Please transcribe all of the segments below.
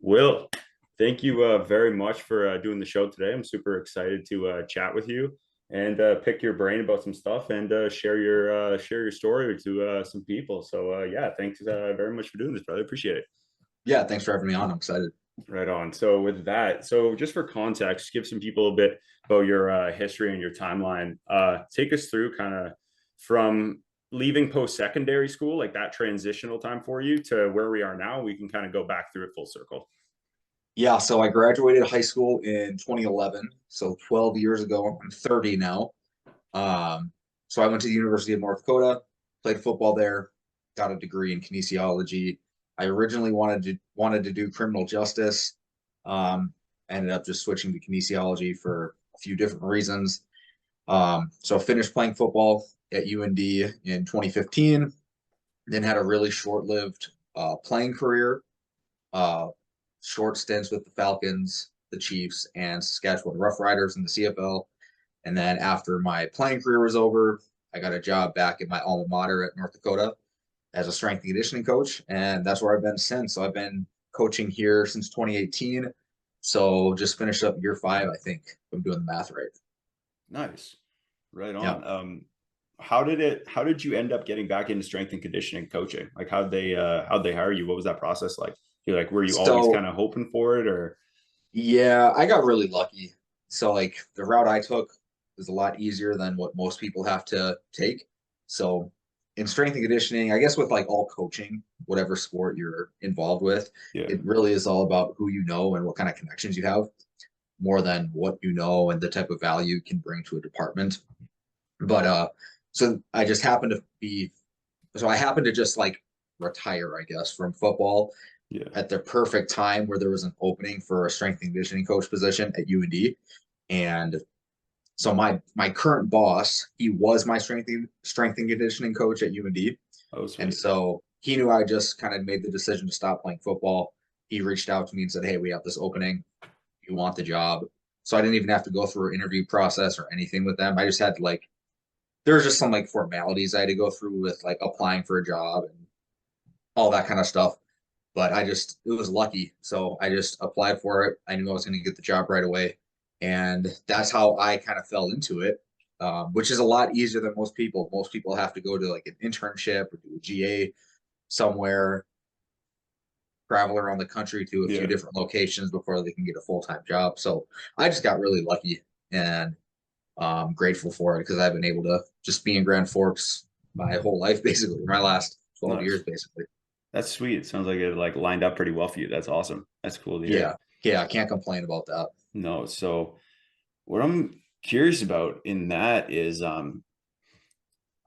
Will, thank you very much for doing the show today. I'm super excited to chat with you and pick your brain about some stuff and share your story to some people. So yeah, thanks very much for doing this, brother. Appreciate it. Yeah, thanks for having me on. I'm excited. Right on. So with that, so just for context, give some people a bit about your history and your timeline. Take us through kind of from leaving post-secondary school, like that transitional time for you to where we are now. We can kind of go back through it full circle. Yeah, so I graduated high school in 2011, so 12 years ago. I'm 30 now. So I went to the University of North Dakota, played football there, got a degree in kinesiology. I originally wanted to do criminal justice. Um, Ended up just switching to kinesiology for a few different reasons. So I finished playing football at UND in 2015, then had a really short-lived playing career. Uh, Short stints with the Falcons, the Chiefs, and Saskatchewan Roughriders in the CFL. And then after my playing career was over, I got a job back at my alma mater at North Dakota as a strength and conditioning coach. And that's where I've been since. So I've been coaching here since 2018. So just finished up year 5, I think, if I'm doing the math right. Nice. Right Yeah. on. How did you end up getting back into strength and conditioning coaching? Like how'd they hire you? What was that process like? You're like, were you always So kind of hoping for it or yeah, I got really lucky. So like the route I took is a lot easier than what most people have to take. So in strength and conditioning, I guess with like all coaching, whatever sport you're involved with, yeah. it really is all about who you know and what kind of connections you have more than what you know and the type of value you can bring to a department. But so I just happened to be so I happened to just like retire, I guess, from football Yeah. at the perfect time where there was an opening for a strength and conditioning coach position at UND. And so my current boss, he was my strength and conditioning coach at UND. Oh, And sweet. so he knew I just kind of made the decision to stop playing football. He reached out to me and said, "Hey, we have this opening. You want the job?" So I didn't even have to go through an interview process or anything with them. I just had to like there was just some like formalities I had to go through with like applying for a job and all that kind of stuff. But it was lucky. So I just applied for it. I knew I was going to get the job right away. And that's how I kind of fell into it, which is a lot easier than most people. Most people have to go to like an internship or do a GA somewhere, travel around the country to a few Yeah. different locations before they can get a full time job. So I just got really lucky and grateful for it because I've been able to just be in Grand Forks my whole life, basically, my last 12 years, Nice. basically. That's sweet. It sounds like it like lined up pretty well for you. That's awesome. That's cool to hear. Yeah. Yeah. I can't complain about that. No, so what I'm curious about in that is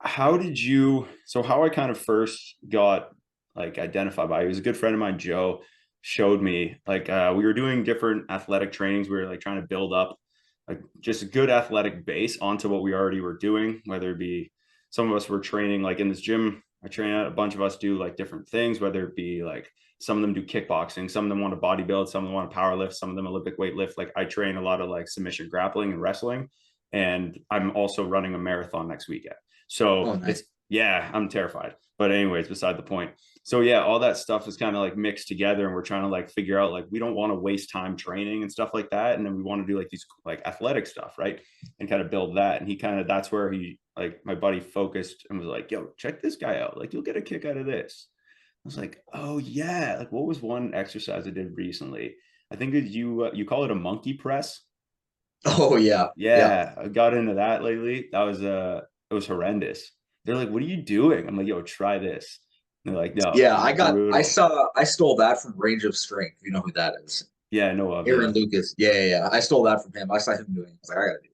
how did you so how I kind of first got like identified by he was a good friend of mine, Joe, showed me like we were doing different athletic trainings. We were like trying to build up like just a good athletic base onto what we already were doing, whether it be some of us were training like in this gym. I train out a bunch of us do like different things, whether it be like some of them do kickboxing, some of them want to bodybuild, some of them want to power lift, some of them Olympic weight lift. Like I train a lot of like submission grappling and wrestling. And I'm also running a marathon next weekend. Oh, So nice. it's yeah, I'm terrified. But anyways, beside the point. So yeah, all that stuff is kind of like mixed together, and we're trying to like figure out like we don't want to waste time training and stuff like that, and then we want to do like these like athletic stuff, right? And kind of build that. And he kind of that's where he like my buddy focused and was like, "Yo, check this guy out. Like you'll get a kick out of this." I was like, "Oh yeah." Like what was one exercise I did recently? I think that you call it a monkey press. Oh, yeah. Yeah. Yeah, I got into that lately. That was it was horrendous. They're like, "What are you doing?" I'm like, "Yo, try this." And they're like, "No, Yeah. it's brutal." I stole that from Range of Strength. You know who that is? Yeah, I know of Aaron yeah. Lucas. Yeah. Yeah. Yeah. I stole that from him. I saw him doing it. I was like, I gotta do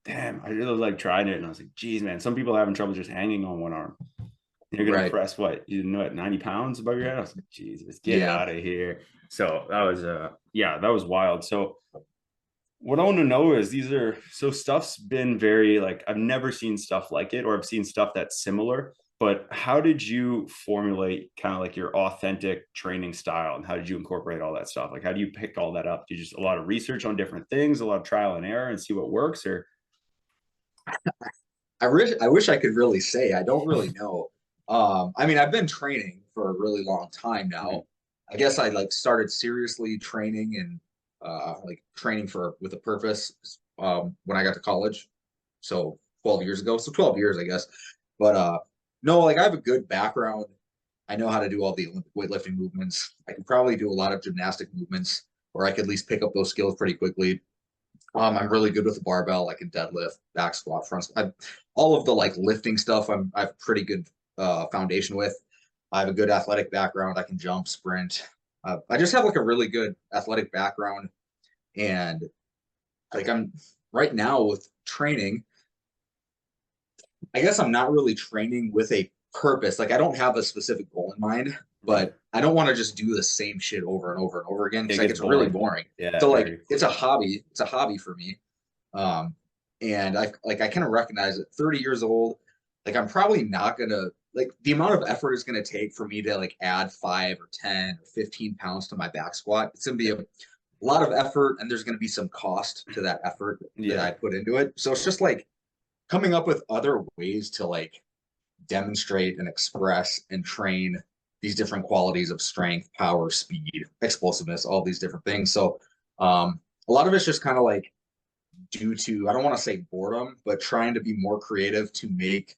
Damn, I really like trying it, and I was like, "Geez, man, some people are having trouble just hanging on one arm. that. You're gonna Right. press what? You know, at 90 pounds above your head." I was like, "Jesus, get Yeah. out of here." So that was yeah, that was wild. So what I want to know is these are so stuff's been very like I've never seen stuff like it, or I've seen stuff that's similar. But how did you formulate kind of like your authentic training style, and how did you incorporate all that stuff? Like, how do you pick all that up? Do you just a lot of research on different things, a lot of trial and error, and see what works, or I wish I could really say. I don't really know. I mean, I've been training for a really long time now. Mhm. I guess I like started seriously training and like training for with a purpose when I got to college. So 12 years ago. So 12 years, I guess. But no, like I have a good background. I know how to do all the Olympic weightlifting movements. I can probably do a lot of gymnastic movements, or I could at least pick up those skills pretty quickly. I'm really good with the barbell. I can deadlift, back squat, front squat. All of the like lifting stuff. I have pretty good foundation with. I have a good athletic background. I can jump, sprint. I just have like a really good athletic background, and like I'm right now with training. I guess I'm not really training with a purpose. Like I don't have a specific goal in mind, Right. but I don't want to just do the same shit over and over and over again It because like gets it's really boring. boring. Yeah, So like very. it's a hobby. It's a hobby for me. Um, and I kind of recognize at 30 years old, like I'm probably not gonna like the amount of effort it's gonna take for me to like add 5 or 10 or 15 pounds to my back squat. It's gonna be a lot of effort, and there's gonna be some cost to that effort that Yeah. I put into it. So it's just like coming up with other ways to like demonstrate and express and train these different qualities of strength, power, speed, explosiveness, all these different things. So a lot of it's just kind of like due to, I don't want to say boredom, but trying to be more creative to make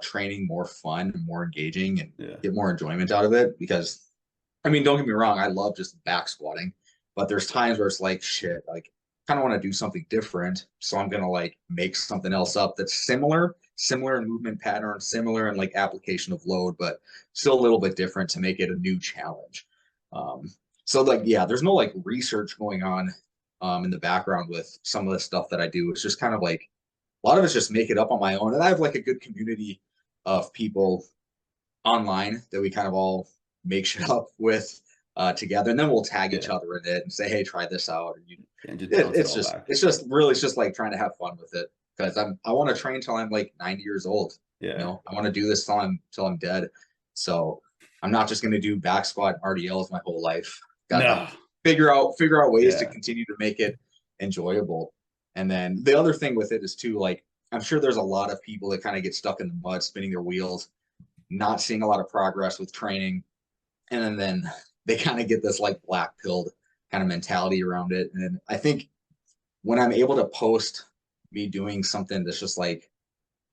training more fun and more engaging and Yeah. get more enjoyment out of it. Because I mean, don't get me wrong, I love just back squatting, but there's times where it's like shit, like kind of want to do something different. So I'm gonna like make something else up that's similar in movement pattern, similar in like application of load, but still a little bit different to make it a new challenge. Um, so like yeah, there's no like research going on in the background with some of the stuff that I do. It's just kind of like a lot of it's just make it up on my own. And I have like a good community of people online that we kind of all make shit up with together, and then we'll tag each Yeah. other in it and say, "Hey, try this out." Or And just bounce it all back. it's just like trying to have fun with it because I want to train till I'm like 90 years old. You Yeah. know, I want to do this till I'm dead. So I'm not just going to do back squat and RDLs my whole life. Got to No. figure out ways to Yeah. continue to make it enjoyable. And then the other thing with it is too, like I'm sure there's a lot of people that kind of get stuck in the mud, spinning their wheels, not seeing a lot of progress with training, and then they kind of get this like black pilled kind of mentality around it. And I think when I'm able to post me doing something that's just like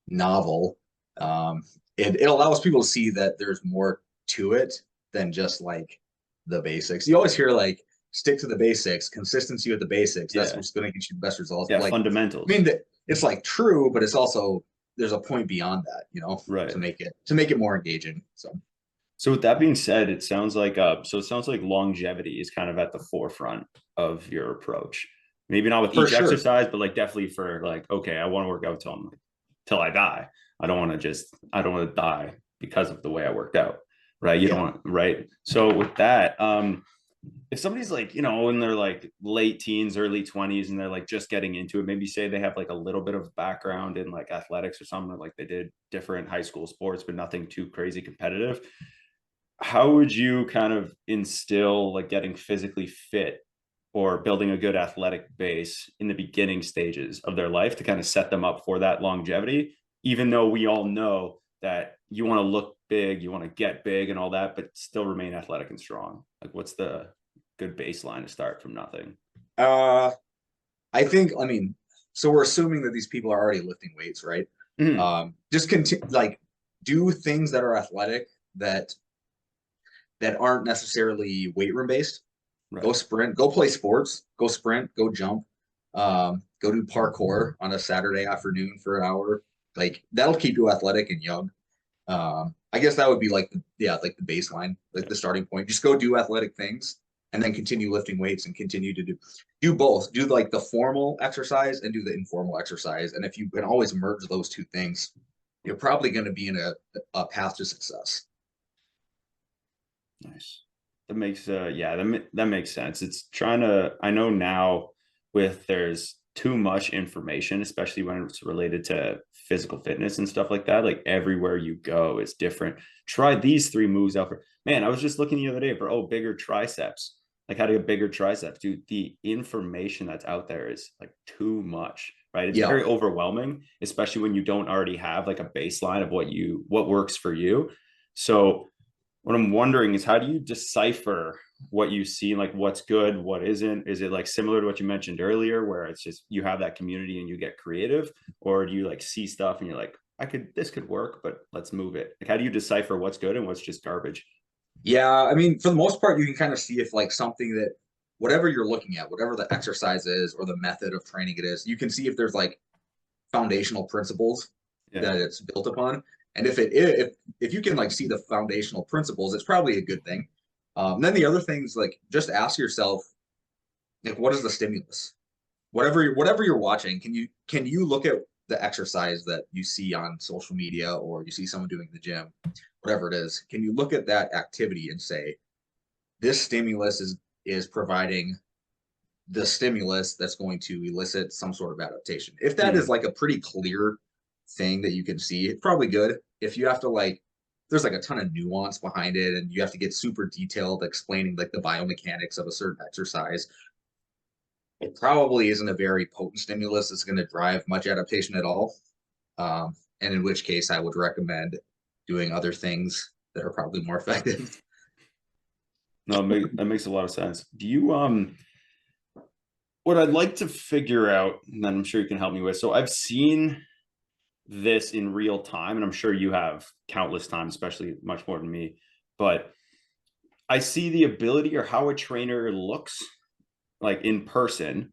novel, um, it allows people to see that there's more to it than just like the basics. You always hear like stick to the basics, consistency with the basics. That's Yeah. what's going to get you the best results. Yeah. But like, I Fundamentals. mean, it's like true, but it's also there's a point beyond that, you know, Right. to make it more engaging. So So with that being said, it sounds like it sounds like longevity is kind of at the forefront of your approach. Maybe not with for each sure, exercise, but like definitely for like, okay, I want to work out till I die. I don't want to die because of the way I worked out. Right. You don't yeah. want right. So with that, if somebody's like, in their like late teens, early 20s, and they're like just getting into it, maybe say they have like a little bit of background in like athletics or something, like they did different high school sports, but nothing too crazy competitive. How would you kind of instill like getting physically fit or building a good athletic base in the beginning stages of their life to kind of set them up for that longevity, even though we all know that you want to look big, you want to get big and all that, but still remain athletic and strong? Like what's the good baseline to start from nothing? Uh, I think, I mean, so we're assuming that these people are already lifting weights, right? Mhm. Just continue, like, do things that are athletic that aren't necessarily weight room based. Go Right. sprint, go play sports, go sprint, go jump, go do parkour on a Saturday afternoon for an hour. Like that'll keep you athletic and young. I guess that would be like like the baseline, like Yeah. the starting point. Just go do athletic things and then continue lifting weights and continue to do both. Do like the formal exercise and do the informal exercise. And if you can always merge those two things, you're probably going to be in a path to success. Nice. That makes yeah, that makes sense. It's trying to I know now with there's too much information, especially when it's related to physical fitness and stuff like that. Like everywhere you go is different. Try these three moves out for man. I was just looking the other day for bigger triceps, like how to get bigger triceps. Dude, the information that's out there is like too much, right? It's Yeah. very overwhelming, especially when you don't already have like a baseline of what works for you. So what I'm wondering is how do you decipher what you see, like what's good, what isn't? Is it like similar to what you mentioned earlier, where it's just you have that community and you get creative, or do you like see stuff and you're like, this could work, but let's move it? Like, how do you decipher what's good and what's just garbage? Yeah, I mean, for the most part, you can kind of see if like something that whatever you're looking at, whatever the exercise is or the method of training it is, you can see if there's like foundational principles Yeah. that it's built upon. And if you can like see the foundational principles, it's probably a good thing. Then the other things like just ask yourself, like, what is the stimulus? Whatever you're watching, can you look at the exercise that you see on social media or you see someone doing in the gym, whatever it is? Can you look at that activity and say, this stimulus is providing the stimulus that's going to elicit some sort of adaptation. If that is Mm. like a pretty clear thing that you can see, it's probably good. If you have to like, there's like a ton of nuance behind it and you have to get super detailed explaining like the biomechanics of a certain exercise, it probably isn't a very potent stimulus that's going to drive much adaptation at all. And in which case, I would recommend doing other things that are probably more effective. No, that makes a lot of sense. Do you what I'd like to figure out, and then I'm sure you can help me with. So I've seen this in real time, and I'm sure you have countless times, especially much more than me. But I see the ability or how a trainer looks like in person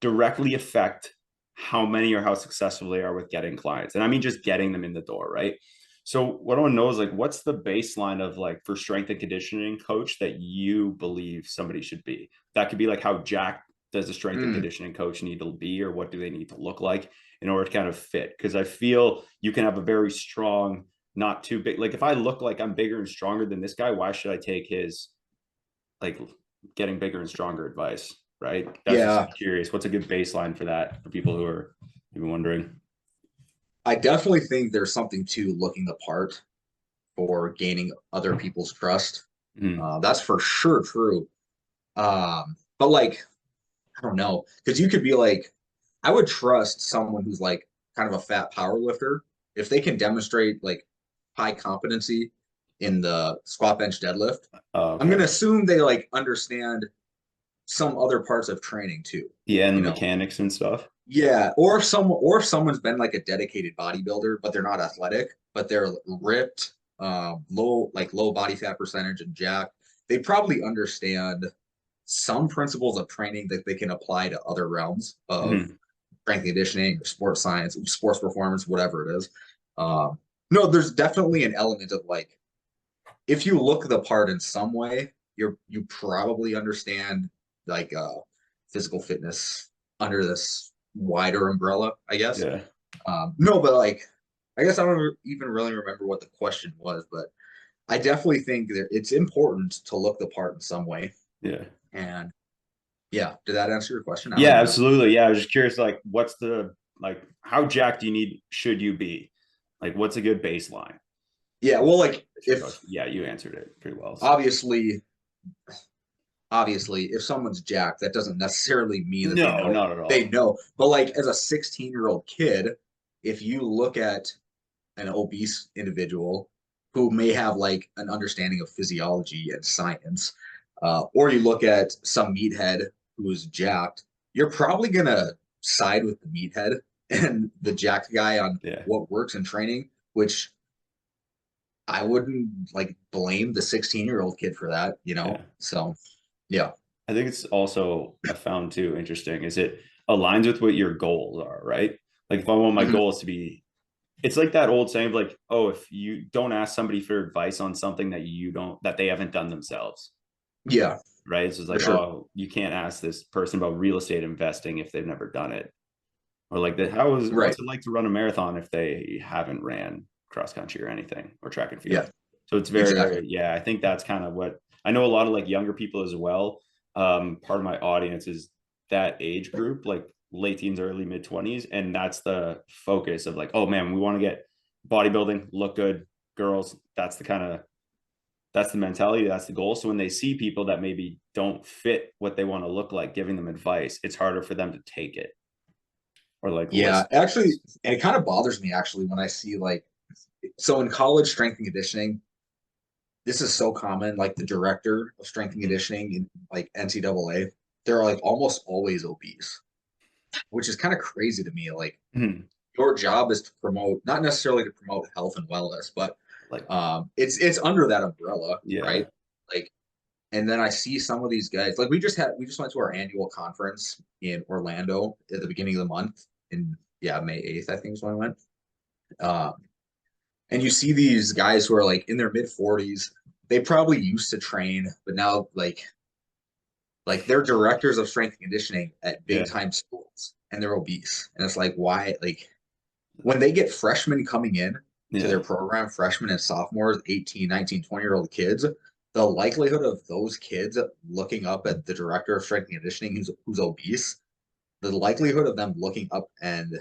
directly affect how many or how successful they are with getting clients. And I mean just getting them in the door, right? So what I want to know is like what's the baseline of like for strength and conditioning coach that you believe somebody should be? That could be like how Jack does a strength and Mm, conditioning coach need to be, or what do they need to look like in order to kind of fit? Because I feel you can have a very strong, not too big. Like if I look like I'm bigger and stronger than this guy, why should I take his like getting bigger and stronger advice, right? That's just yeah, curious. What's a good baseline for that for people who are even wondering? I definitely think there's something to looking the part for gaining other people's trust. Mm, That's for sure true. But like, I don't know, because you could be like, I would trust someone who's like kind of a fat power lifter if they can demonstrate like high competency in the squat bench deadlift. I'm okay. gonna assume they like understand some other parts of training too. Yeah, and You the know, mechanics and stuff. yeah, or if someone's been like a dedicated bodybuilder, but they're not athletic, but they're ripped, low body fat percentage and jacked. They probably understand some principles of training that they can apply to other realms of Mm, strength and conditioning or sports science, sports performance, whatever it is. No, there's definitely an element of like if you look the part in some way, you probably understand like physical fitness under this wider umbrella, I guess. yeah, No, but like I guess I don't even really remember what the question was, but I definitely think that it's important to look the part in some way. yeah, And yeah, did that answer your question? I don't yeah. even know. Absolutely. Yeah, I was just curious. Like, what's the like? How jacked do you need? Should you be? Like, what's a good baseline? Yeah, well, like if Yeah, you answered it pretty well. So. obviously, obviously, if someone's jacked, that doesn't necessarily mean that they No, know not at they all. know. But like as a 16-year-old kid, if you look at an obese individual who may have like an understanding of physiology and science, or you look at some meathead who's jacked, you're probably gonna side with the meathead and the jacked guy on Yeah, what works in training, which I wouldn't like blame the 16-year-old kid for that, you know? yeah. So yeah. I think it's also I found too interesting is it aligns with what your goals are, right? Like if I want my Mhm. goals to be, it's like that old saying of like, oh, if you don't ask somebody for advice on something that they haven't done themselves, Yeah, right? It's just for like, sure. oh, you can't ask this person about real estate investing if they've never done it. Or like that, how is Right. what's it like to run a marathon if they haven't ran cross country or anything or track and field? Yeah, So it's exactly. very, yeah, I think that's kind of what I know a lot of like younger people as well. Part of my audience is that age group, like late teens, early mid 20s. And that's the focus of like, oh man, we want to get bodybuilding, look good, girls. That's the mentality, that's the goal. So when they see people that maybe don't fit what they want to look like, giving them advice, it's harder for them to take it or like Yeah, listen. actually, and it kind of bothers me actually when I see like so in college strength and conditioning, this is so common. Like the director of strength and conditioning in like NCAA, they're like almost always obese, which is kind of crazy to me. Like Mhm. your job is to promote, not necessarily to promote health and wellness, but Like, it's under that umbrella, yeah, right? Like, and then I see some of these guys. Like we just went to our annual conference in Orlando at the beginning of the month, in yeah May 8th, I think is when I went. Um, and you see these guys who are like in their mid 40s. They probably used to train, but now like they're directors of strength and conditioning at big yeah, time schools, and they're obese. And it's like, why? Like when they get freshmen coming in to their yeah, program, freshmen and sophomores, 18, 19, 20-year-old kids, the likelihood of those kids looking up at the director of strength and conditioning who's obese, the likelihood of them looking up and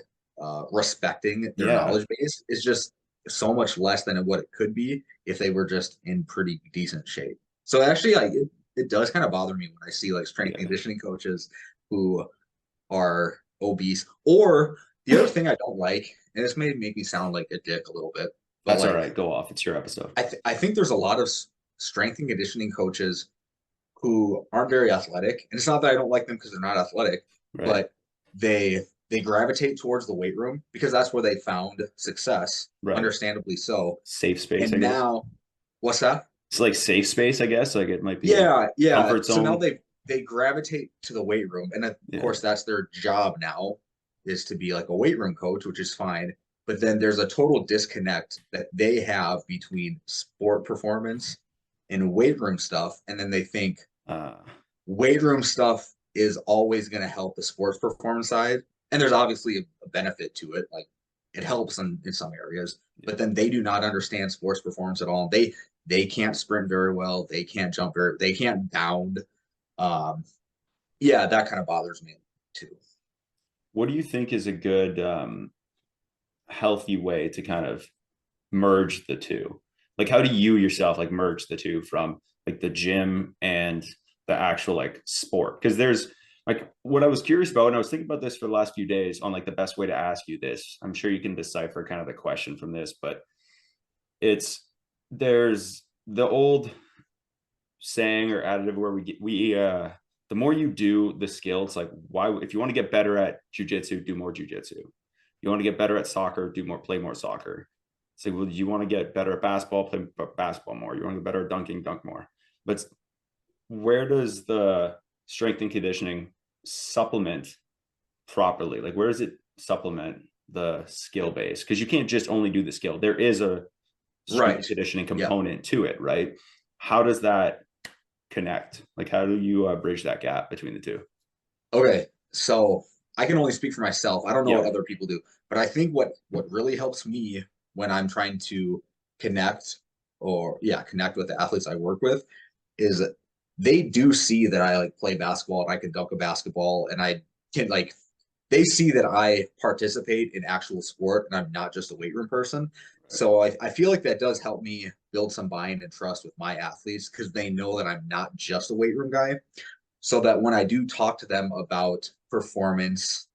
respecting their yeah, knowledge base is just so much less than what it could be if they were just in pretty decent shape. So actually, like it does kind of bother me when I see like strength and yeah. conditioning coaches who are obese. Or the other thing I don't like, and this may make me sound like a dick a little bit, but That's all like right. Go off. It's your episode. I think there's a lot of strength and conditioning coaches who aren't very athletic. And it's not that I don't like them because they're not athletic, Right. but they gravitate towards the weight room because that's where they found success, Right. understandably so. Safe space, I And guess. now, what's that? It's like safe space, I guess. Like it might be Yeah, yeah. comfort So now zone. they gravitate to the weight room, and of Yeah. course that's their job now is to be like a weight room coach, which is fine. But then there's a total disconnect that they have between sport performance and weight room stuff, and then they think Uh, weight room stuff is always going to help the sports performance side. And there's obviously a benefit to it. Like it helps in some areas, yeah. but then they do not understand sports performance at all. They can't sprint very well. They can't jump very, they can't bound. Um, yeah, that kind of bothers me too. What do you think is a good healthy way to kind of merge the two? Like how do you yourself like merge the two from like the gym and the actual like sport? Because there's like what I was curious about, and I was thinking about this for the last few days on like the best way to ask you this. I'm sure you can decipher kind of the question from this, but it's there's the old saying or additive where the more you do the skill, it's like why if you want to get better at jujitsu, do more jujitsu. You want to get better at soccer, play more soccer. So well, you want to get better at basketball, play basketball more. You want to get better at dunking, dunk more. But where does the strength and conditioning supplement properly? Like where does it supplement the skill base? Because you can't just only do the skill. There is a strength Right. and conditioning Yeah. component to it, right? How does that connect? Like, how do you bridge that gap between the two? Okay. So I can only speak for myself. I don't know what Yeah, other people do, but I think what really helps me when I'm trying to connect or yeah, connect with the athletes I work with is they do see that I like play basketball and I can dunk a basketball and I can like they see that I participate in actual sport and I'm not just a weight room person. right. So I feel like that does help me build some buy-in and trust with my athletes because they know that I'm not just a weight room guy. So that when I do talk to them about performance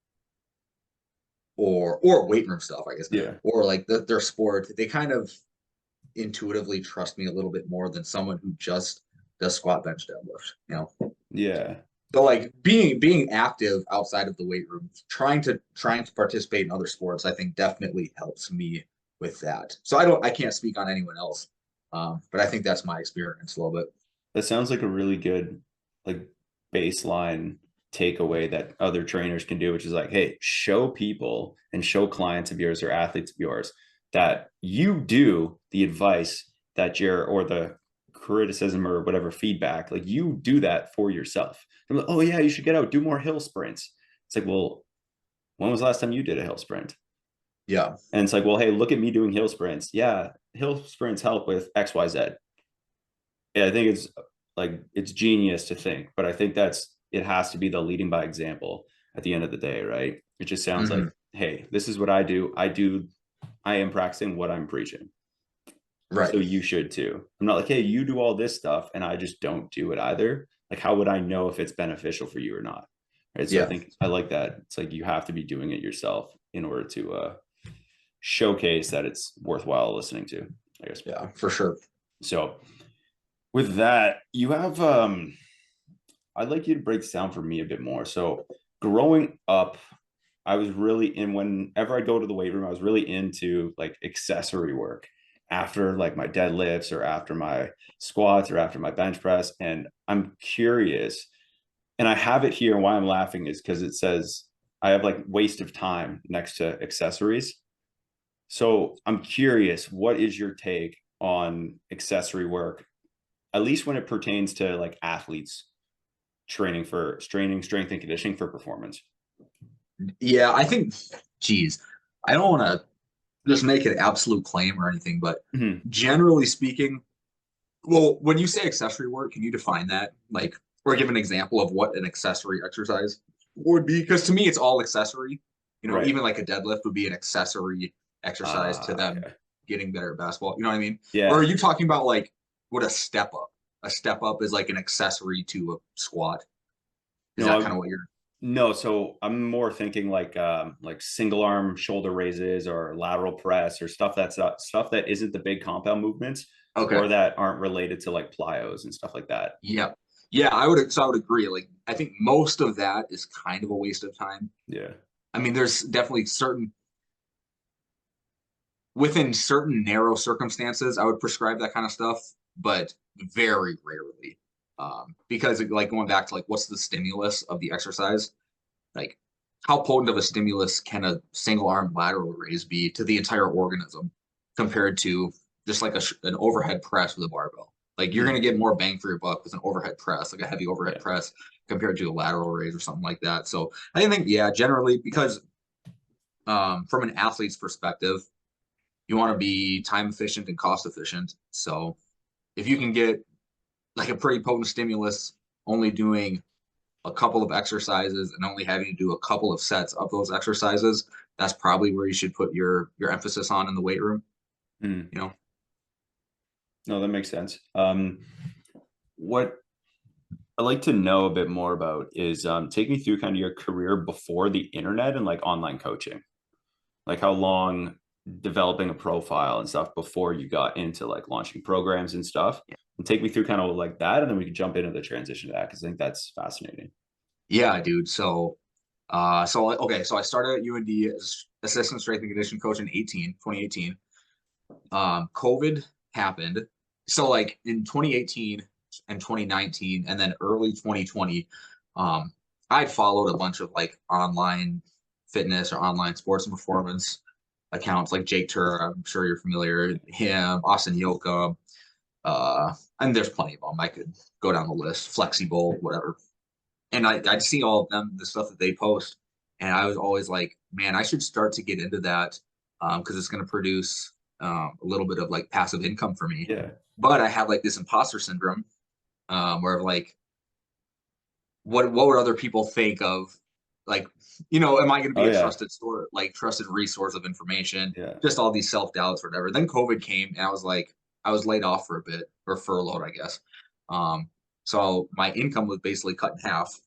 or weight room stuff, I guess, Yeah, or like their sport, they kind of intuitively trust me a little bit more than someone who just does squat bench deadlift, you know. yeah, So like being active outside of the weight room, trying to participate in other sports, I think definitely helps me with that. So I can't speak on anyone else, but I think that's my experience a little bit. that sounds like a really good like baseline takeaway that other trainers can do, which is like, hey, show people and show clients of yours or athletes of yours that you do the advice that you're or the criticism or whatever feedback, like you do that for yourself. Like, oh yeah, you should get out, do more hill sprints. It's like, well, when was the last time you did a hill sprint? Yeah, And it's like, well, hey, look at me doing hill sprints. Yeah, hill sprints help with XYZ. Yeah, I think it's like it's genius to think, but I think that's it has to be the leading by example at the end of the day, right? It just sounds hmm like, hey, this is what I do. I am practicing what I'm preaching. So right. you should too. I'm not like, hey, you do all this stuff and I just don't do it either. Like, how would I know if it's beneficial for you or not? Right. So I Yeah, think I like that. It's like you have to be doing it yourself in order to showcase that it's worthwhile listening to, I guess. yeah, for sure. So with that, you have I'd like you to break this down for me a bit more. So growing up, I was really in whenever I go to the weight room, I was really into like accessory work after like my deadlifts or after my squats or after my bench press. And I'm curious, and I have it here. Why I'm laughing is because it says I have like waste of time next to accessories. So I'm curious, what is your take on accessory work, at least when it pertains to like athletes training, strength and conditioning for performance? Yeah, I think, geez, I don't want to just make an absolute claim or anything, but Mhm. generally speaking, well, when you say accessory work, can you define that? Like, or give an example of what an accessory exercise would be? Because to me, it's all accessory. You know, Right. even like a deadlift would be an accessory exercise to them Okay. getting better at basketball. You know what I mean? Or are Yeah. you talking about like what a step up? A step up is like an accessory to a squat. Is No, that kind I'm of what you're? no, so I'm more thinking like single arm shoulder raises or lateral press or stuff that isn't the big compound movements Okay. or that aren't related to like plyos and stuff like that. Yeah. Yeah, I would. So I would agree. Like, I think most of that is kind of a waste of time. Yeah. I mean, there's definitely certain within certain narrow circumstances, I would prescribe that kind of stuff, but very rarely. Because like going back to like what's the stimulus of the exercise? Like how potent of a stimulus can a single arm lateral raise be to the entire organism compared to just like an overhead press with a barbell? Like you're going to Mhm. get more bang for your buck with an overhead press, like a heavy overhead Yeah. press compared to a lateral raise or something like that. So I think, yeah, generally because from an athlete's perspective, you want to be time efficient and cost efficient. So if you can get like a pretty potent stimulus, only doing a couple of exercises and only having to do a couple of sets of those exercises, that's probably where you should put your emphasis on in the weight room. Mhm. You know, No, that makes sense. What I'd like to know a bit more about is take me through kind of your career before the internet and like online coaching. Like how long developing a profile and stuff before you got into like launching programs and stuff, and take me through kind of like that, and then we can jump into the transition to that because I think that's fascinating. yeah, dude. So I started at UND as assistant strength and conditioning coach in 2018. COVID happened. So like in 2018 and 2019 and then early 2020, um, I'd followed a bunch of like online fitness or online sports and performance accounts like Jake Tur, I'm sure you're familiar, him, Austin Yoka, and there's plenty of them. I could go down the list, Flexible, whatever. And I'd see all of them, the stuff that they post. And I was always like, man, I should start to get into that because it's going to produce a little bit of like passive income for me. Yeah. But I had like this imposter syndrome where like, what would other people think of like, am I going to Oh be a yeah. trusted store, like trusted resource of information? Yeah. Just all these self doubts or whatever. Then COVID came and I was like, I was laid off for a bit or furloughed, I guess. Um, so my income was basically cut in half,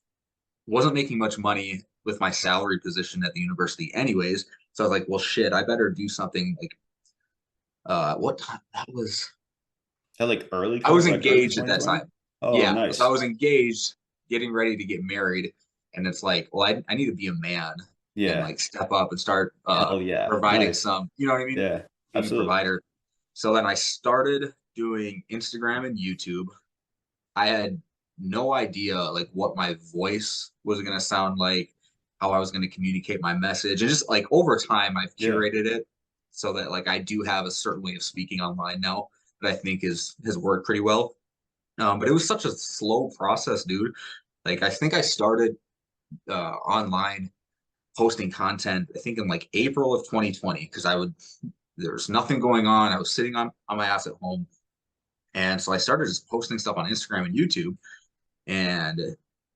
wasn't making much money with my salary position at the university anyways. So I was like, well, shit, I better do something like what time that was. That like early I was COVID, like early engaged at that 2020. time. Oh, Yeah. So I nice. was engaged, getting ready to get married. And it's like, well, I need to be a man and Yeah. like step up and start Hell yeah. providing Nice. some, you know what I mean? Yeah. Being a Absolutely. provider. So then I started doing Instagram and YouTube. I had no idea like what my voice was going to sound like, how I was going to communicate my message. And just like over time, I've Yeah. curated it so that like I do have a certain way of speaking online now that I think has worked pretty well. But it was such a slow process, dude. Like I think I started online posting content, I think in like April of 2020, because there was nothing going on. I was sitting on my ass at home. And so I started just posting stuff on Instagram and YouTube and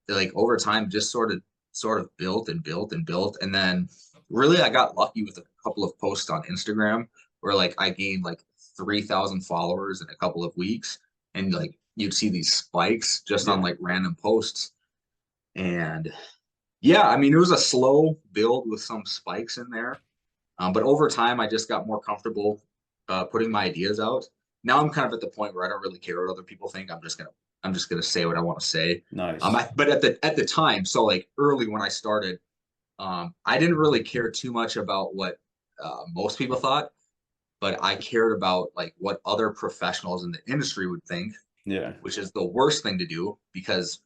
like over time just sort of built and built and built and then really I got lucky with a couple of posts on Instagram where like I gained like 3,000 followers in a couple of weeks and like you'd see these spikes just on Yeah. like random posts and yeah, I mean it was a slow build with some spikes in there, but over time I just got more comfortable putting my ideas out now I'm kind of at the point where I don't really care what other people think. I'm just gonna say what I want to say. Nice. But at the time, so like early when I started, I didn't really care too much about what most people thought, but I cared about like what other professionals in the industry would think, Yeah. which is the worst thing to do because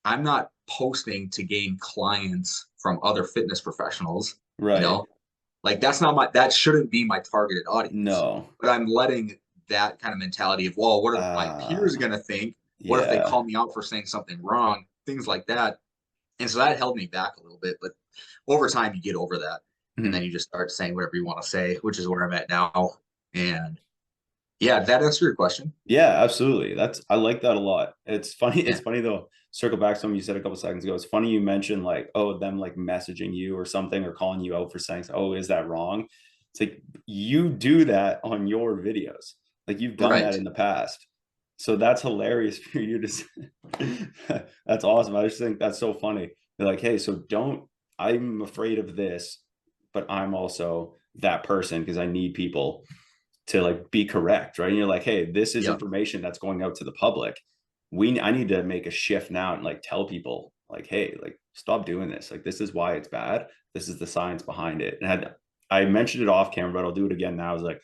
I'm not posting to gain clients from other fitness professionals, you Right. know, like that shouldn't be my targeted audience. No. But I'm letting that kind of mentality of, well, what are my Uh, peers going to think? What if they yeah. call me out for saying something wrong? Things like that. And so that held me back a little bit. But over time, you get over that. And then Mhm. you just start saying whatever you want to say, which is where I'm at now. And yeah, did that answer your question? Yeah, absolutely. I like that a lot. It's funny. Yeah. It's funny though. Circle back to something you said a couple seconds ago. It's funny you mentioned like, oh, them like messaging you or something or calling you out for saying, oh, is that wrong? It's like you do that on your videos. Like you've done that Right. in the past. So that's hilarious for you to that's awesome. I just think that's so funny. They're like, hey, so don't, I'm afraid of this, but I'm also that person because I need people to like be correct, right? And you're like, hey, this is Yep. information that's going out to the public. I need to make a shift now and like tell people like, hey, like stop doing this. Like this is why it's bad. This is the science behind it. And I mentioned it off camera, but I'll do it again now. I was like,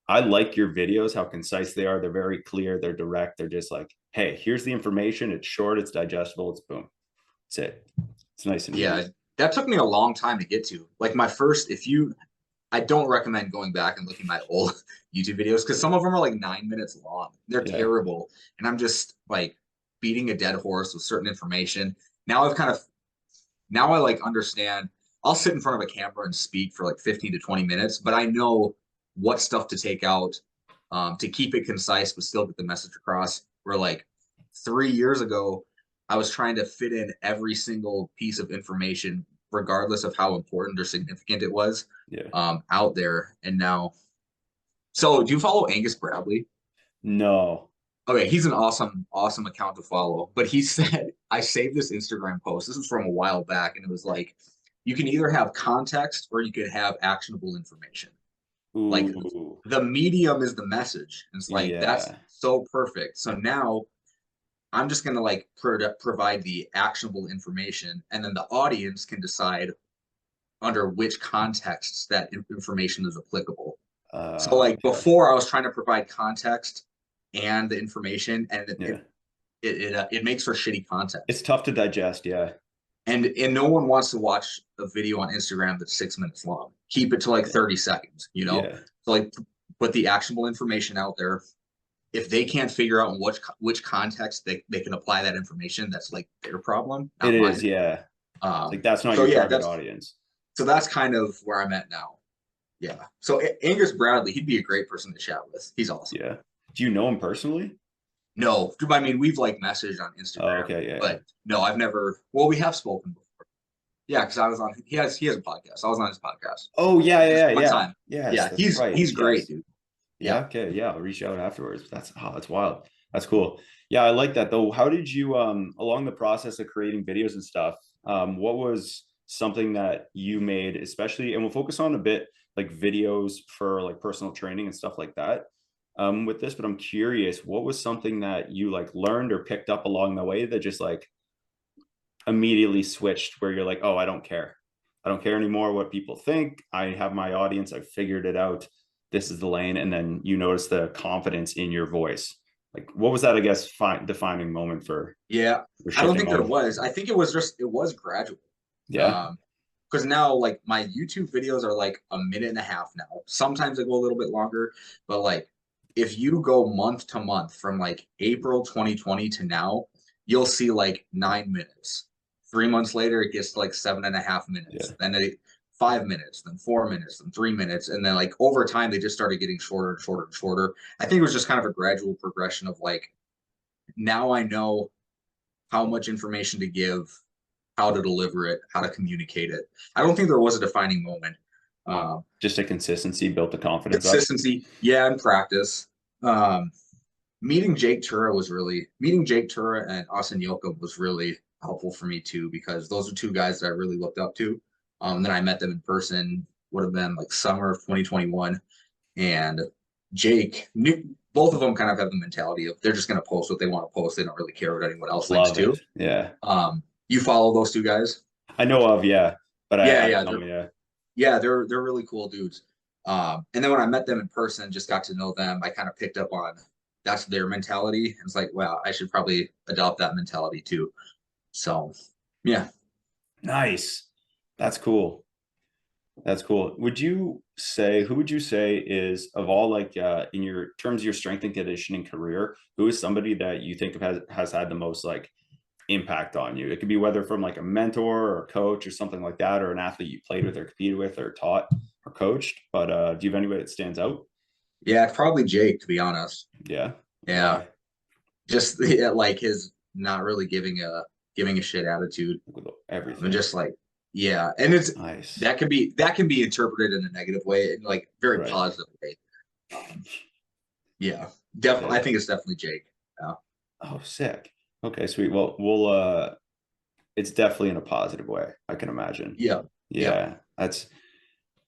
I like your videos, how concise they are. They're very clear. They're direct. They're just like, hey, here's the information. It's short. It's digestible. It's boom. That's it. It's nice and Yeah. easy. That took me a long time to get to. Like my first, if you I don't recommend going back and looking at my old YouTube videos because some of them are like 9 minutes long. They're Yeah. terrible. And I'm just like beating a dead horse with certain information. Now I've kind of now I like understand. I'll sit in front of a camera and speak for like 15 to 20 minutes, but I know what stuff to take out to keep it concise but still get the message across. Where like 3 years ago, I was trying to fit in every single piece of information, regardless of how important or significant it was, Yeah. out there. And now, so do you follow Angus Bradley? No. Okay, he's an awesome account to follow. But he said, I saved this Instagram post. This was from a while back, and it was like, you can either have context or you could have actionable information. Like Ooh. the medium is the message. And it's like that's Yeah. so perfect. So now I'm just gonna like provide the actionable information, and then the audience can decide under which contexts that information is applicable. So like Okay. before, I was trying to provide context and the information, and Yeah. it makes for shitty content. It's tough to digest. Yeah. And no one wants to watch a video on Instagram that's 6 minutes long. Keep it to like Yeah. 30 seconds, you know? Yeah. So like put the actionable information out there. If they can't figure out in which context they can apply that information, that's like their problem, It not is. mine. Yeah. It's like that's not So your yeah, target audience. that's kind of where I'm at now. Yeah. So Angus Bradley, he'd be a great person to chat with. He's awesome. Yeah. Do you know him personally? No, I mean we've like messaged on Oh, Instagram, okay. Yeah. Yeah. but no, I've never. Well, we have spoken before. Yeah, because I was on. He has a podcast. I was on his podcast Oh, yeah. just Yeah. Yeah. one Yeah. time. Yes. Yeah, That's right. he's great, Yes. dude. Yeah. Yeah. Okay. Yeah. I'll reach out afterwards. That's wild. That's cool. Yeah. I like that though. How did you, along the process of creating videos and stuff, what was something that you made, especially, and we'll focus on a bit like videos for like personal training and stuff like that. With this, but I'm curious, what was something that you like learned or picked up along the way that just like immediately switched where you're like, oh, I don't care. I don't care anymore what people think. I have my audience. I figured it out. This is the lane. And then you notice the confidence in your voice. Like, what was that, I guess, defining moment Yeah. for I don't shifting think there on? was. I think it was gradual. Yeah. Um, because now like my YouTube videos are like a minute and a half now. Sometimes they go a little bit longer, but like if you go month to month from like April 2020 to now, you'll see like 9 minutes. 3 months later, it gets to like 7.5 minutes. Yeah. Then 5 minutes, then 4 minutes, then 3 minutes. And then like over time, they just started getting shorter and shorter and shorter. I think it was just kind of a gradual progression of like now I know how much information to give, how to deliver it, how to communicate it. I don't think there was a defining moment. Um, Just a consistency built the confidence up. Consistency, yeah, and practice. Um, meeting Jake Tura and Austin Yoakum was really helpful for me too because those are two guys that I really looked up to. Then I met them in person. Would have been like summer of 2021, and Jake knew both of them kind of have the mentality of they're just going to post what they want to post. They don't really care what anyone else thinks Love too. it. Yeah. You follow those two guys? I know of, yeah, but Yeah, I yeah, don't, yeah. they're really cool dudes. And then when I met them in person, just got to know them, I kind of picked up on that's their mentality. It's like, wow, I should probably adopt that mentality too. So, yeah. Nice. That's cool. That's cool. Who would you say is of all like in your terms of your strength and conditioning career, who is somebody that you think has had the most like impact on you? It could be whether from like a mentor or a coach or something like that, or an athlete you played with or competed with or taught or coached. But do you have anybody that stands out? Yeah, it's probably Jake, to be honest. Yeah. Yeah. Why? Just yeah, like his not really giving a shit attitude. With And everything. just like, yeah. And it's Nice. that can be interpreted in a negative way and like very Right. positive way. Um, yeah. Definitely I Yeah. think it's definitely Jake. Yeah. Oh, sick. Okay, sweet. Well, it's definitely in a positive way, I can imagine. Yeah. Yeah. Yeah,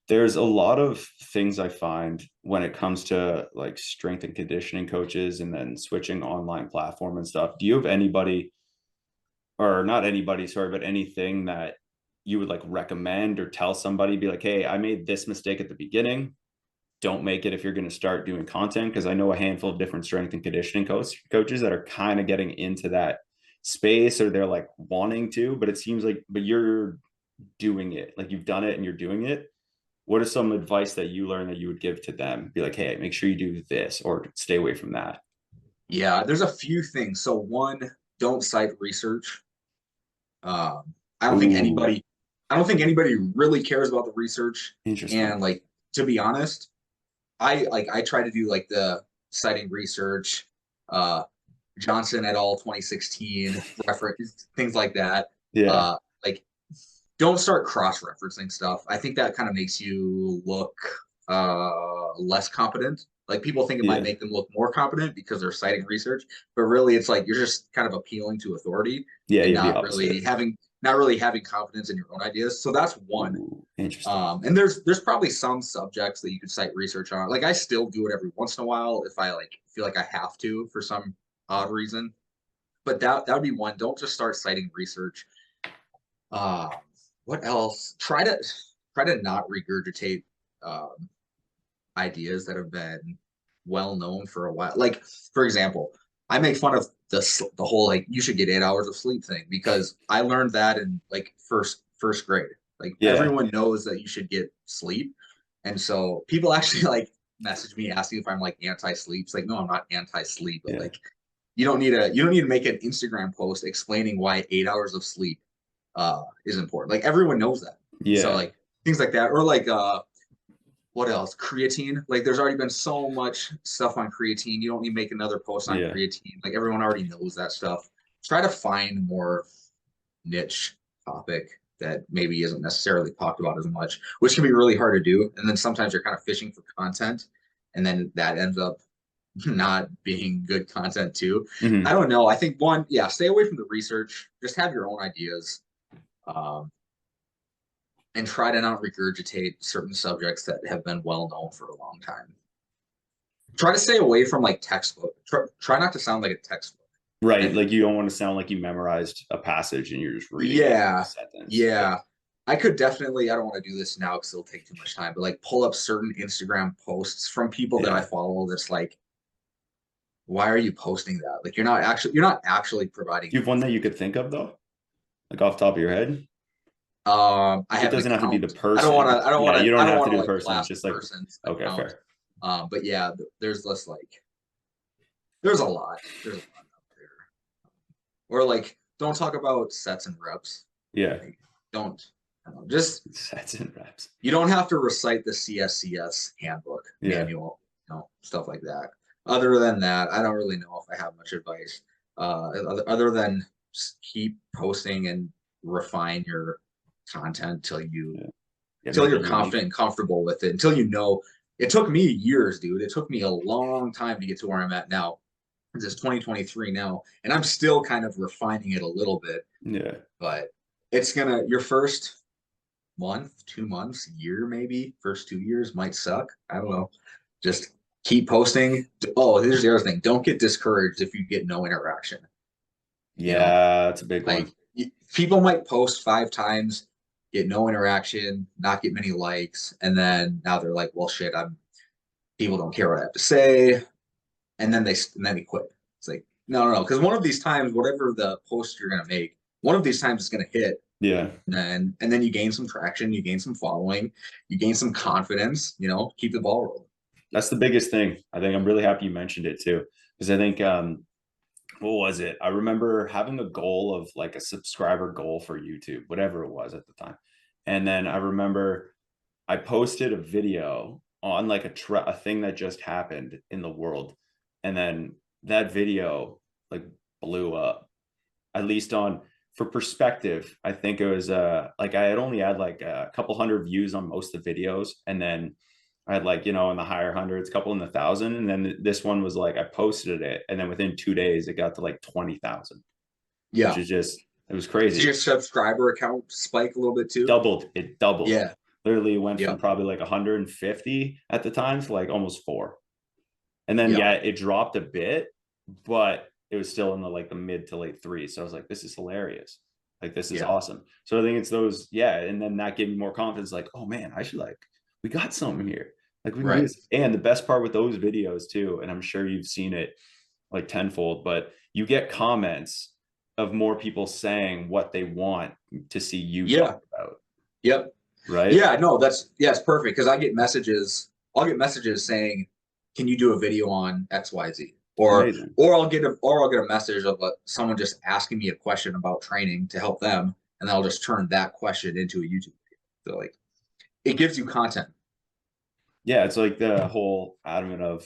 there's a lot of things I find when it comes to like strength and conditioning coaches and then switching online platform and stuff. Do you have anybody, or not anybody, sorry, but anything that you would like recommend or tell somebody, be like, hey, I made this mistake at the beginning. Don't make it if you're going to start doing content. Because I know a handful of different strength and conditioning coaches that are kind of getting into that space, or they're like wanting to, but it seems like, but you're doing it, like you've done it and you're doing it. What is some advice that you learned that you would give to them? Be like, hey, make sure you do this or stay away from that. Yeah. There's a few things. So one, don't cite research. Um, I don't think Ooh, anybody I don't think anybody really cares about the research. interesting. And like to be honest, I try to do like the citing research, uh Johnson et al. 2016 reference things like that. Yeah, Like don't start cross-referencing stuff. I think that kind of makes you look less competent. Like people think it might yeah, make them look more competent because they're citing research, but really it's like you're just kind of appealing to authority yeah, and yeah. The opposite. not really having confidence in your own ideas. So that's one. Ooh, interesting. And there's probably some subjects that you could cite research on. Like I still do it every once in a while if I like feel like I have to for some odd reason. But that would be one. Don't just start citing research. Uh, what else? Try to not regurgitate um, ideas that have been well known for a while. Like for example, I make fun of the whole like you should get 8 hours of sleep thing because I learned that in like first grade. Like Yeah, everyone knows that you should get sleep, and so people actually like message me asking if I'm like anti-sleep. It's like no, I'm not anti-sleep, but yeah, like you don't need to make an Instagram post explaining why 8 hours of sleep is important. Like everyone knows that. So yeah, like things like that, or like what else? Creatine. Like there's already been so much stuff on creatine. You don't need to make another post on yeah. creatine. Like everyone already knows that stuff. Try to find more niche topic that maybe isn't necessarily talked about as much, which can be really hard to do. And then sometimes you're kind of fishing for content, and then that ends up not being good content too. I Hmm. don't know. I think one, yeah, stay away from the research. Just have your own ideas. Um, and try to not regurgitate certain subjects that have been well known for a long time. Try to stay away from like textbook. Try not to sound like a textbook. Right. And Like you don't want to sound like you memorized a passage and you're just reading it in a yeah, sentence. Yeah. yeah. I could definitely, I don't want to do this now because it'll take too much time, but like pull up certain Instagram posts from people that I Yeah. follow that's like, why are you posting that? Like you're not actually providing Do you have one that you information. could think of though? Like off the top of your head? I It have an doesn't have to be the account. person. Yeah, you I don't don't have to want to do the like person. It's blast the just like, person's okay, account. fair. But yeah, there's this like there's a lot. There's a lot out there. Or like, don't talk about sets and reps. Yeah. Like, don't. I don't know, just Sets and reps. you don't have to recite the CSCS handbook Yeah. manual, stuff like that. Other than that, I don't really know if I have much advice. Other than keep posting and refine your content Yeah. Yeah. till Make it you're unique. confident and comfortable with it. Until you know, it took me years, dude. It took me a long time to get to where I'm at now. It's 2023 now, and I'm still kind of refining it a little bit, Yeah. but it's gonna your first month, 2 months, year maybe, first 2 years might suck. I don't know. Just Keep posting. Oh, here's the other thing. Don't get discouraged if you get no interaction. You know, Yeah, that's a big one. like people might post 5 times, get no interaction, not get many likes, and then now they're like, well, shit, I'm people don't care what I have to say, and then they quit. It's like, no, because one of these times, whatever the post you're gonna make, one of these times it's gonna hit, Yeah. and then you gain some traction, you gain some following, you gain some confidence. Keep the ball rolling. That's the biggest thing. I think I'm really happy you mentioned it too. Because I think what was it? I remember having a goal of like a subscriber goal for YouTube, whatever it was at the time. And then I remember I posted a video on like a thing that just happened in the world. And then that video like blew up. At least on for perspective, I think it was like I had only had like a couple hundred views on most of the videos, and then I had like, in the higher hundreds, couple in the thousand, and then this one was like I posted it, and then within 2 days it got to like 20,000, which Yeah. is just it was Did your crazy. subscriber account spike a little bit too? It doubled. Yeah. Literally went from Yeah. probably like 150 at the time to like almost four. And then Yeah. yeah, it dropped a bit, but it was still in the like the mid to late threes. So I was like, this is hilarious. Like this is Yeah. awesome. So I think it's those, yeah. And then that gave me more confidence, like, oh man, I should like, we got something here. Like we can do Right. this. And the best part with those videos too, and I'm sure you've seen it like tenfold, but you get comments of more people saying what they want to see you talk Yeah. about, Yep. right? Yeah. No, it's perfect because I get messages. I'll get messages saying, "Can you do a video on XYZ?" Or Amazing. I'll get a message of someone just asking me a question about training to help them, and then I'll just turn that question into a YouTube video. So like it gives you content. Yeah, it's like the whole adamant of,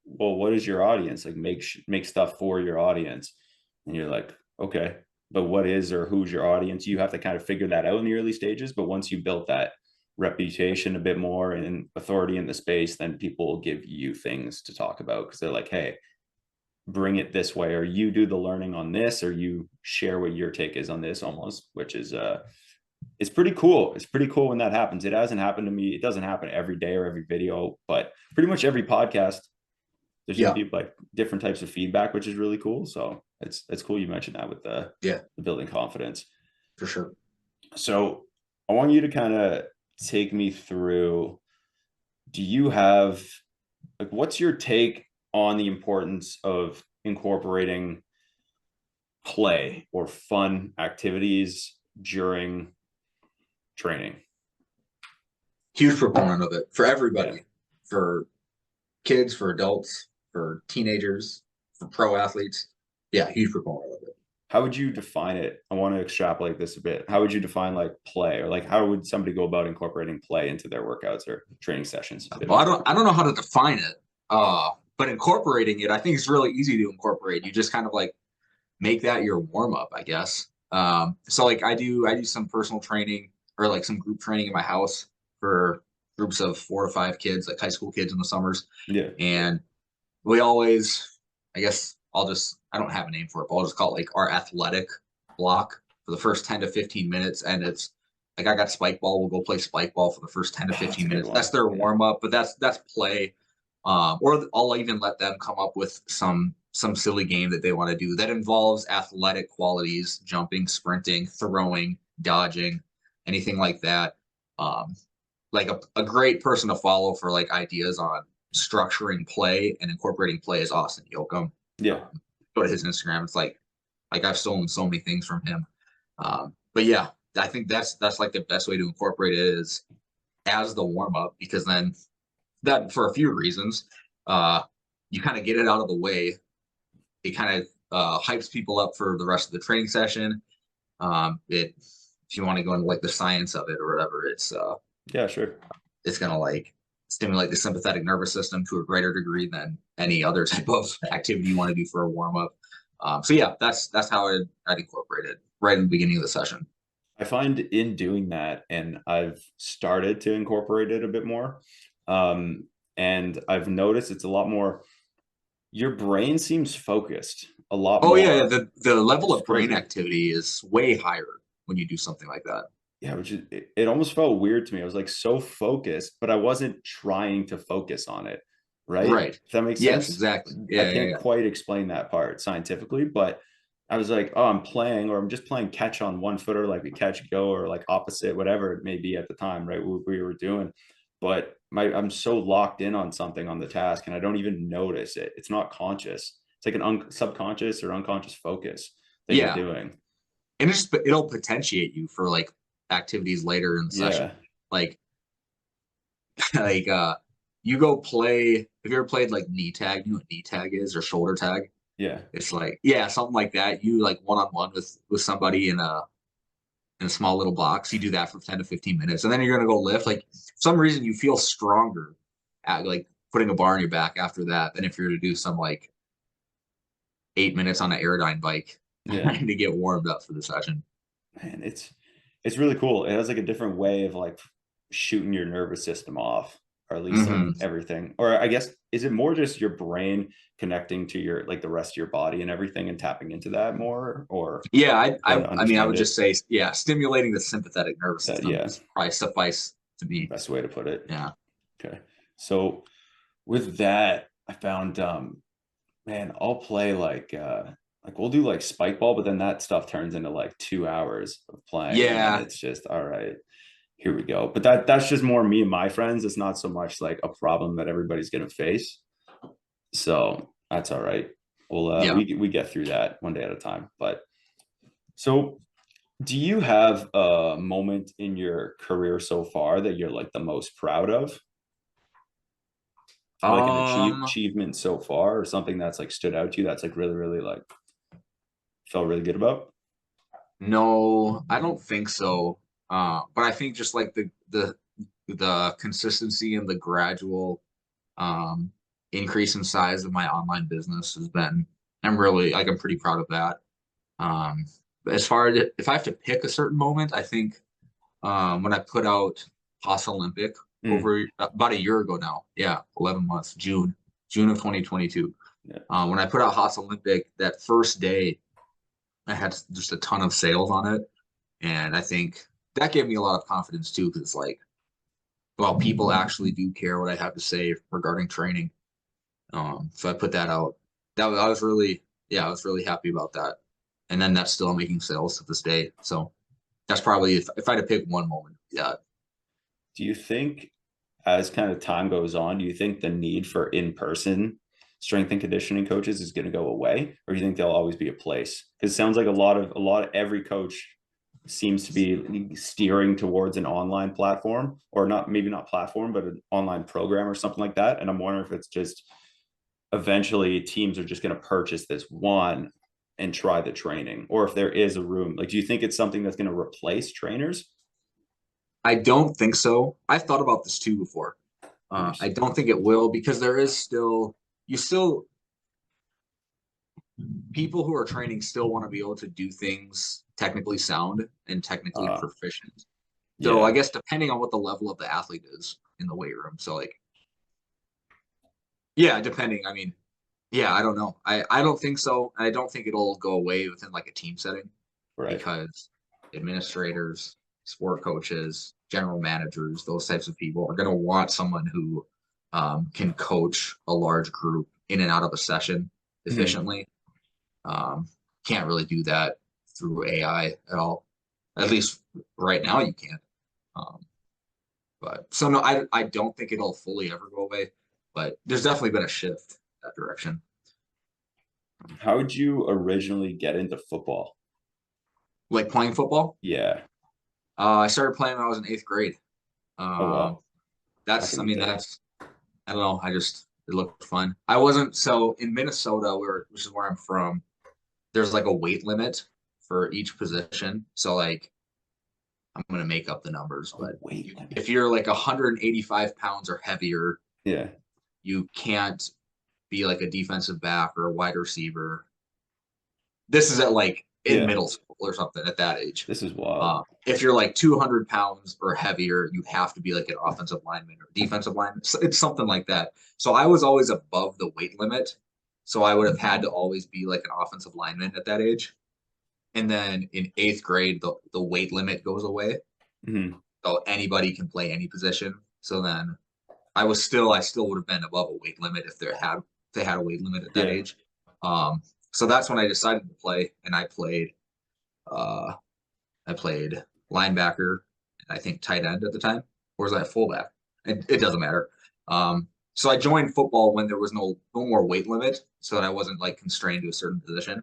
well, what is your audience? Like make stuff for your audience. And you're like, okay, but what is or who's your audience? You have to kind of figure that out in the early stages. But once you built that reputation a bit more and authority in the space, then people will give you things to talk about because they're like, hey, bring it this way, or you do the learning on this, or you share what your take is on this almost, which is it's pretty cool. It's pretty cool when that happens. It hasn't happened to me. It doesn't happen every day or every video, but pretty much every podcast, there's going Yeah. to be like different types of feedback, which is really cool. So it's cool you mentioned that with Yeah. the building confidence. For sure. So I want you to kind of take me through. Do you have like what's your take on the importance of incorporating play or fun activities during training? Huge proponent of it for Yeah. everybody, for kids, for adults, for teenagers, for pro athletes. Yeah, huge proponent of it. How would you define it? I want to extrapolate this a bit. How would you define like play, or like how would somebody go about incorporating play into their workouts or training sessions a bit Well, more? I don't know how to define it. But incorporating it, I think it's really easy to incorporate. You just kind of like make that your warm up, I guess. So like I do some personal training or like some group training in my house for groups of 4 or 5 kids, like high school kids in the summers. Yeah. And we always, I guess I don't have a name for it, but I'll just call it like our athletic block for the first 10 to 15 minutes. And it's like I got spike ball. We'll go play spike ball for the first 10 to Oh, that's a 15 good minutes. That's one. their Yeah. warm up, but that's play. Or I'll even let them come up with some silly game that they want to do that involves athletic qualities, jumping, sprinting, throwing, dodging, anything like that. Um, like a great person to follow for like ideas on structuring play and incorporating play is Austin Yoakum. Yeah. Go to his Instagram. It's like I've stolen so many things from him. But yeah, I think that's like the best way to incorporate it is as the warm up because then that for a few reasons, uh, you kind of get it out of the way. It kind of hypes people up for the rest of the training session. It if you want to go into like the science of it or whatever, Yeah, sure. it's gonna like stimulate the sympathetic nervous system to a greater degree than any other type of activity you want to do for a warm up. So yeah, that's how I'd incorporate it right in the beginning of the session. I find in doing that, and I've started to incorporate it a bit more. Um, and I've noticed it's a lot more, your brain seems focused a lot Oh yeah, more. the level It's of brain crazy. activity is way higher when you do something like that. Yeah, which is it almost felt weird to me. I was like so focused, but I wasn't trying to focus on it, right? Right. If that makes Yes, sense. exactly. I Yeah, yeah, can't yeah. quite explain that part scientifically, but I was like, oh, I'm playing, or I'm just playing catch on one footer, like we catch go, or like opposite, whatever it may be at the time, right? What we were doing. But I'm so locked in on something on the task, and I don't even notice it. It's not conscious. It's like an subconscious or unconscious focus that you're Yeah. doing. And it'll potentiate you for like activities later in the session. Yeah. Like like you go play, have you ever played like knee tag? You know what knee tag is, or shoulder tag? Yeah. It's like, yeah, something like that. You like one on one with somebody in a small little box. You do that for 10 to 15 minutes, and then you're gonna go lift. Like for some reason you feel stronger at like putting a bar on your back after that than if you're to do some like 8 minutes on an Aerodyne bike Yeah. trying to get warmed up for the session. Man, it's really cool. It has like a different way of like shooting your nervous system off, or at least like Hmm. everything. Or I guess, is it more just your brain connecting to your like the rest of your body and everything and tapping into that more, or Yeah, trying to I mean, I understand would just it? say, yeah, stimulating the sympathetic nervous system Yeah, is probably suffice to the me. best way to put it. Yeah. Okay. So with that, I found man, I'll play like we'll do like spike ball, but then that stuff turns into like 2 hours of playing, and then Yeah. it's just all right, here we go. But that's just more me and my friends. It's not so much like a problem that everybody's gonna face. So that's all right. We'll Yeah. we get through that one day at a time. But so do you have a moment in your career so far that you're like the most proud of? Like an Um, achievement so far, or something that's like stood out to you that's like really, really like felt really good about? no, I don't think so. But I think just like the consistency and the gradual um increase in size of my online business has been, I'm really like I'm pretty proud of that. But as far as if I have to pick a certain moment, I think when I put out Haas Olympic Mm, over about a year ago now. Yeah, 11 months, June of 2022. yeah. When I put out Haas Olympic, that first day, I had just a ton of sales on it. And I think that gave me a lot of confidence too, because it's like, well, people actually do care what I have to say regarding training. So I put that out. I was really, yeah, I was really happy about that. And then that's still making sales to this day. So that's probably if I had to pick one moment, yeah. Do you think, as kind of time goes on, do you think the need for in-person strength and conditioning coaches is going to go away, or do you think they'll always be a place? Because it sounds like a lot of every coach seems to be steering towards an online platform, or not, maybe not platform, but an online program or something like that. And I'm wondering if it's just eventually teams are just going to purchase this one and try the training, or if there is a room. Like, do you think it's something that's going to replace trainers? I don't think so. I've thought about this too before. I Nice. don't think it will because there is still, you still, people who are training still want to be able to do things technically sound and technically Uh, proficient. So I yeah. guess depending on what the level of the athlete is in the weight room. So like, yeah, depending. I mean, yeah, I don't know. I don't think so. I don't think it'll go away within like a team setting Right. because administrators, sport coaches, general managers, those types of people are going to want someone who can coach a large group in and out of a session Mhm. efficiently. Um, can't really do that through AI at all. At least right now you can't. Um, but so no, I don't think it'll fully ever go away. But there's definitely been a shift that direction. How would you originally get into football? Like playing football, Yeah. I started playing when I was in eighth grade. Oh Um, wow. Back that's, in I the mean, day. that's, I don't know. It looked fun. I wasn't, so in Minnesota, which is where I'm from, there's like a weight limit for each position. So like, I'm going to make up the numbers, Oh but wait a minute. if you're like 185 pounds or heavier, Yeah. you can't be like a defensive back or a wide receiver. This is at like in Yeah. middle school or something at that age. This is wild. If you're like 200 pounds or heavier, you have to be like an offensive lineman or defensive lineman. It's something like that. So I was always above the weight limit. So I would have had to always be like an offensive lineman at that age. And then in eighth grade, the weight limit goes away. Mhm. So anybody can play any position. So then I still would have been above a weight limit if they had a weight limit at that Yeah. age. Um, so that's when I decided to play, and uh, I played linebacker, and I think tight end at the time, or was I fullback? It doesn't matter. So I joined football when there was no more weight limit, so that I wasn't like constrained to a certain position.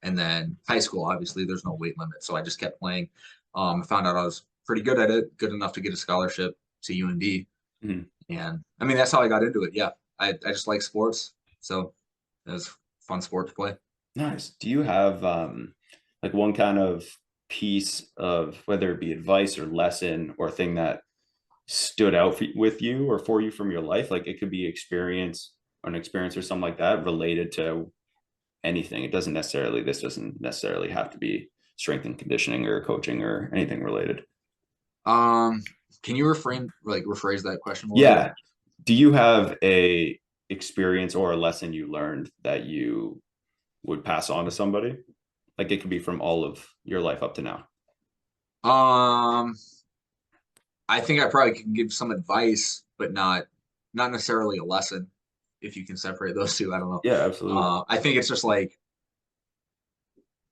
And then high school, obviously, there's no weight limit, so I just kept playing. I found out I was pretty good at it, good enough to get a scholarship to UND, Mhm. and I mean that's how I got into it. Yeah, I just like sports, so it was a fun sport to play. Nice. Do you have like one kind of piece of whether it be advice or lesson or thing that stood out with you or for you from your life? Like it could be an experience or something like that related to anything. This doesn't necessarily have to be strength and conditioning or coaching or anything related. Um, can you rephrase that question a little bit? Yeah. Do you have a experience or a lesson you learned that you would pass on to somebody? Like it could be from all of your life up to now. Um, I think I probably can give some advice, but not necessarily a lesson. If you can separate those two, I don't know. Yeah, absolutely. I think it's just like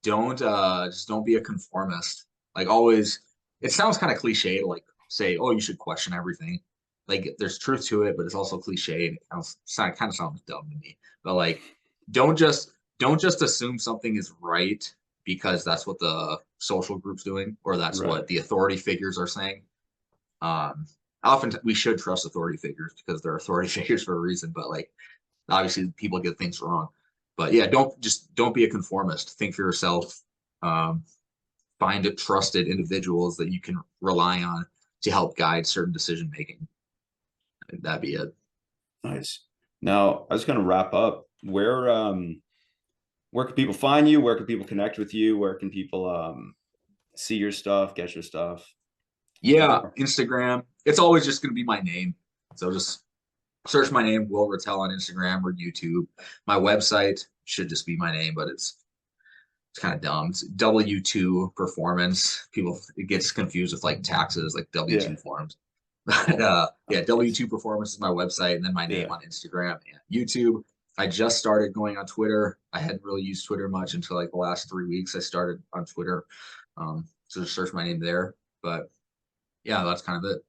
don't be a conformist. Like always, it sounds kind of cliche to like say, oh, you should question everything. Like there's truth to it, but it's also cliche and kind of sounds dumb to me. But like, don't just assume something is right because that's what the social group's doing or that's Right. what the authority figures are saying. Often we should trust authority figures because they're authority figures for a reason, but like obviously people get things wrong. But yeah, don't be a conformist. Think for yourself. Um, find it trusted individuals that you can rely on to help guide certain decision making. That'd be it. Nice. Now, I was going to wrap up. Where can people find you? Where can people connect with you? Where can people see your stuff, get your stuff, learn Yeah, more? Instagram. It's always just going to be my name. So just search my name, Will Ratelle, on Instagram or YouTube. My website should just be my name, but it's kind of dumb. It's W2 performance. People it gets confused with like taxes, like Yeah. W2 forms. But yeah, Nice. W2 performance is my website, and then my name Yeah. on Instagram and YouTube. I just started going on Twitter. I hadn't really used Twitter much until like the last 3 weeks. I started on Twitter. So just search my name there. But yeah, that's kind of it.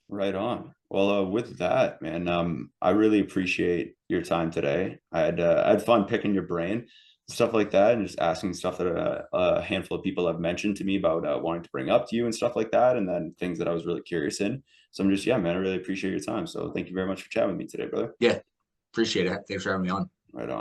Right on. Well, with that, man, I really appreciate your time today. I had fun picking your brain, stuff like that, and just asking stuff that a handful of people have mentioned to me about wanting to bring up to you and stuff like that, and then things that I was really curious in. So I'm just, yeah, man, I really appreciate your time. So thank you very much for chatting with me today, brother. Yeah, appreciate it. Thanks for having me on. Right on.